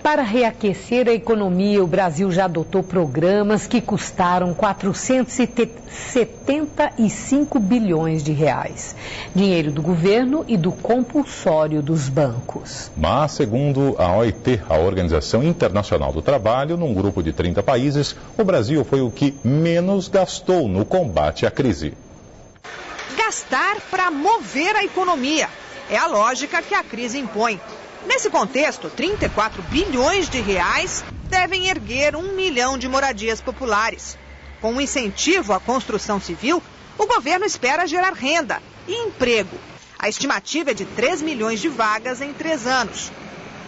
Para reaquecer a economia, o Brasil já adotou programas que custaram 475 bilhões de reais. Dinheiro do governo e do compulsório dos bancos. Mas, segundo a OIT, a Organização Internacional do Trabalho, num grupo de 30 países, o Brasil foi o que menos gastou no combate à crise. Gastar para mover a economia. É a lógica que a crise impõe. Nesse contexto, 34 bilhões de reais devem erguer 1 milhão de moradias populares. Com um incentivo à construção civil, o governo espera gerar renda e emprego. A estimativa é de 3 milhões de vagas em 3 anos.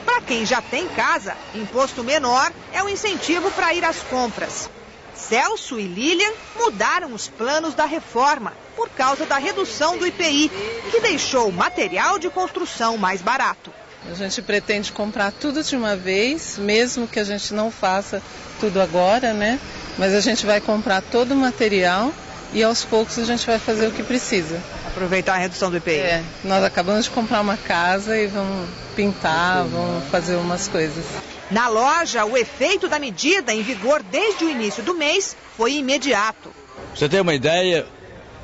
Para quem já tem casa, imposto menor é um incentivo para ir às compras. Celso e Lilian mudaram os planos da reforma por causa da redução do IPI, que deixou o material de construção mais barato. A gente pretende comprar tudo de uma vez, mesmo que a gente não faça tudo agora, né? Mas a gente vai comprar todo o material e aos poucos a gente vai fazer o que precisa. Aproveitar a redução do IPI. Nós acabamos de comprar uma casa e vamos pintar, vamos fazer umas coisas. Na loja, o efeito da medida, em vigor desde o início do mês, foi imediato. Pra você ter uma ideia,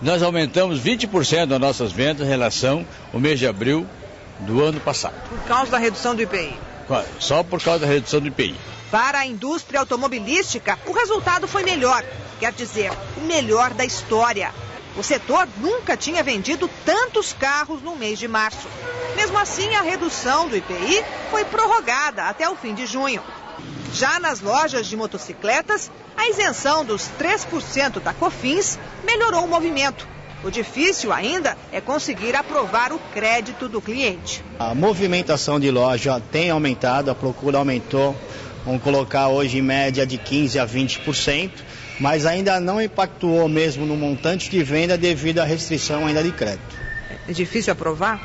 nós aumentamos 20% das nossas vendas em relação ao mês de abril do ano passado. Por causa da redução do IPI? Só por causa da redução do IPI. Para a indústria automobilística, o resultado foi melhor. Quer dizer, o melhor da história. O setor nunca tinha vendido tantos carros no mês de março. Mesmo assim, a redução do IPI foi prorrogada até o fim de junho. Já nas lojas de motocicletas, a isenção dos 3% da COFINS melhorou o movimento. O difícil ainda é conseguir aprovar o crédito do cliente. A movimentação de loja tem aumentado, a procura aumentou. Vamos colocar hoje em média de 15% a 20%, mas ainda não impactou mesmo no montante de venda devido à restrição ainda de crédito. É difícil aprovar?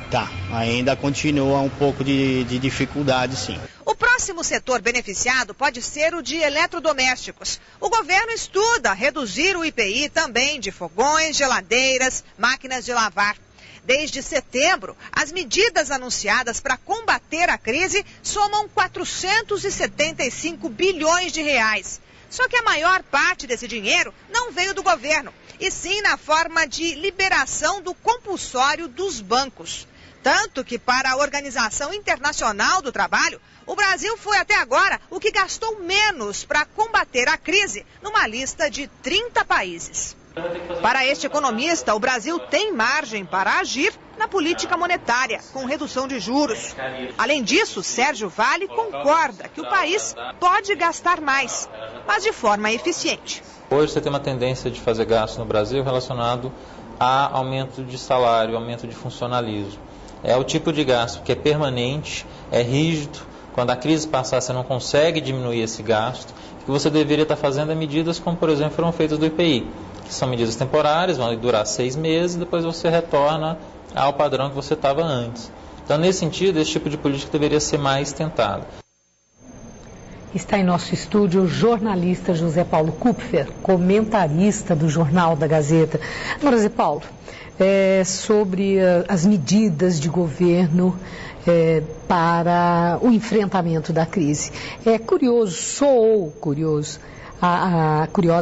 Tá, ainda continua um pouco de dificuldade, sim. O próximo setor beneficiado pode ser o de eletrodomésticos. O governo estuda reduzir o IPI também de fogões, geladeiras, máquinas de lavar. Desde setembro, as medidas anunciadas para combater a crise somam 475 bilhões de reais. Só que a maior parte desse dinheiro não veio do governo, e sim na forma de liberação do compulsório dos bancos. Tanto que, para a Organização Internacional do Trabalho, o Brasil foi até agora o que gastou menos para combater a crise, numa lista de 30 países. Para este economista, o Brasil tem margem para agir na política monetária, com redução de juros. Além disso, Sérgio Vale concorda que o país pode gastar mais, mas de forma eficiente. Hoje você tem uma tendência de fazer gasto no Brasil relacionado a aumento de salário, aumento de funcionalismo. É o tipo de gasto que é permanente, é rígido. Quando a crise passar, você não consegue diminuir esse gasto. O que você deveria estar fazendo é medidas como, por exemplo, foram feitas do IPI, que são medidas temporárias, vão durar 6 meses, depois você retorna ao padrão que você estava antes. Então, nesse sentido, esse tipo de política deveria ser mais tentado. Está em nosso estúdio o jornalista José Paulo Kupfer, comentarista do Jornal da Gazeta. Agora, José Paulo, sobre as medidas de governo para o enfrentamento da crise. Soou curiosa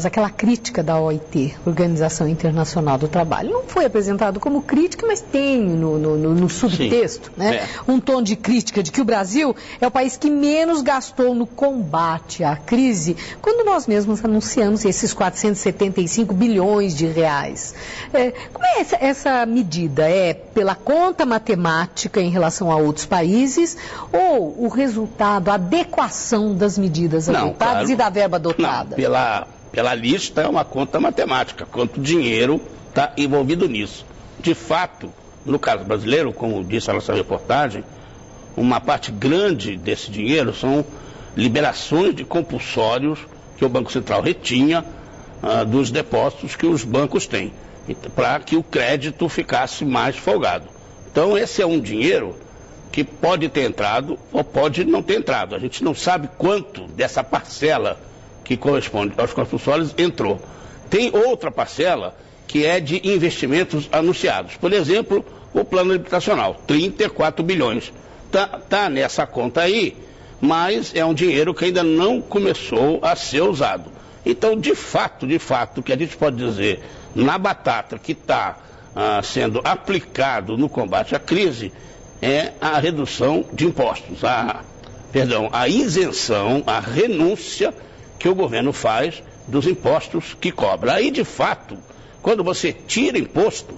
aquela crítica da OIT, Organização Internacional do Trabalho. Não foi apresentado como crítica, mas tem no subtexto, né? Um tom de crítica de que o Brasil é o país que menos gastou no combate à crise, quando nós mesmos anunciamos esses 475 bilhões de reais. Como é essa medida? É pela conta matemática em relação a outros países ou o resultado, a adequação das medidas adotadas e da verba adotada? Pela lista é uma conta matemática, quanto dinheiro está envolvido nisso. De fato, no caso brasileiro, como disse a nossa reportagem, uma parte grande desse dinheiro são liberações de compulsórios que o Banco Central retinha dos depósitos que os bancos têm, para que o crédito ficasse mais folgado. Então esse é um dinheiro que pode ter entrado ou pode não ter entrado. A gente não sabe quanto dessa parcela que corresponde aos compulsórios entrou. Tem outra parcela que é de investimentos anunciados. Por exemplo, o plano habitacional, 34 bilhões. Tá nessa conta aí, mas é um dinheiro que ainda não começou a ser usado. Então, de fato, o que a gente pode dizer na batata que está sendo aplicado no combate à crise é a redução de impostos, a isenção, a renúncia que o governo faz dos impostos que cobra. Aí, de fato, quando você tira imposto,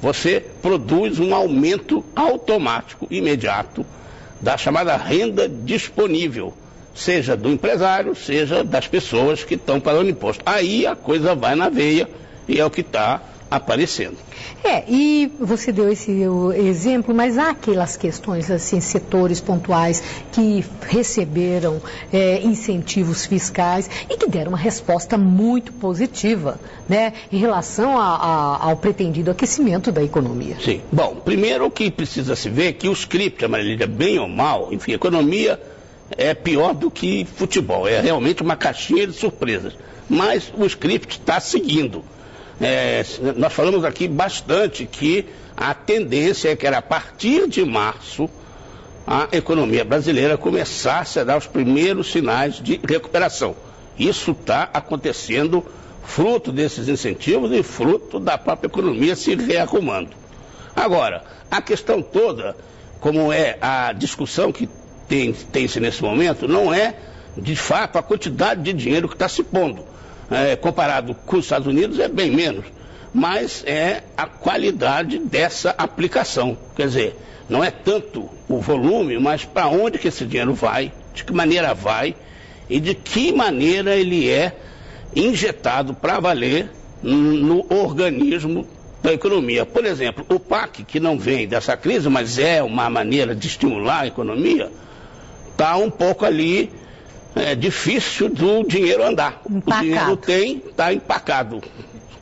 você produz um aumento automático, imediato, da chamada renda disponível, seja do empresário, seja das pessoas que estão pagando imposto. Aí a coisa vai na veia e é o que está aparecendo. E você deu esse exemplo, mas há aquelas questões, assim, setores pontuais que receberam incentivos fiscais e que deram uma resposta muito positiva, né, em relação ao pretendido aquecimento da economia. Sim. Bom, primeiro o que precisa se ver é que o script, Marília, bem ou mal, enfim, economia é pior do que futebol, é realmente uma caixinha de surpresas, mas o script está seguindo. Nós falamos aqui bastante que a tendência é que era a partir de março a economia brasileira começasse a dar os primeiros sinais de recuperação. Isso está acontecendo fruto desses incentivos e fruto da própria economia se rearrumando. Agora, a questão toda, como é a discussão que tem-se nesse momento, não é de fato a quantidade de dinheiro que está se pondo. Comparado com os Estados Unidos é bem menos, mas é a qualidade dessa aplicação. Quer dizer, não é tanto o volume, mas para onde que esse dinheiro vai, de que maneira vai e de que maneira ele é injetado para valer no organismo da economia. Por exemplo, o PAC, que não vem dessa crise, mas é uma maneira de estimular a economia, está um pouco ali. É difícil do dinheiro andar. Empacado. O dinheiro está empacado,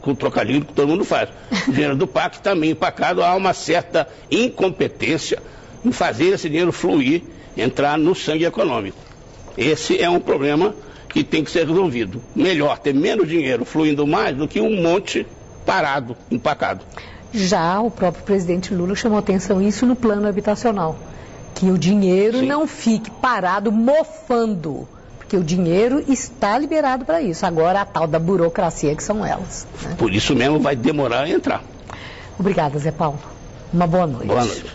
com o trocadilho que todo mundo faz. O dinheiro do PAC também empacado, há uma certa incompetência em fazer esse dinheiro fluir, entrar no sangue econômico. Esse é um problema que tem que ser resolvido. Melhor ter menos dinheiro fluindo mais do que um monte parado, empacado. Já o próprio presidente Lula chamou atenção isso no plano habitacional, que o dinheiro não fique parado mofando. Porque o dinheiro está liberado para isso. Agora a tal da burocracia que são elas. Né? Por isso mesmo vai demorar a entrar. Obrigada, Zé Paulo. Uma boa noite. Boa noite.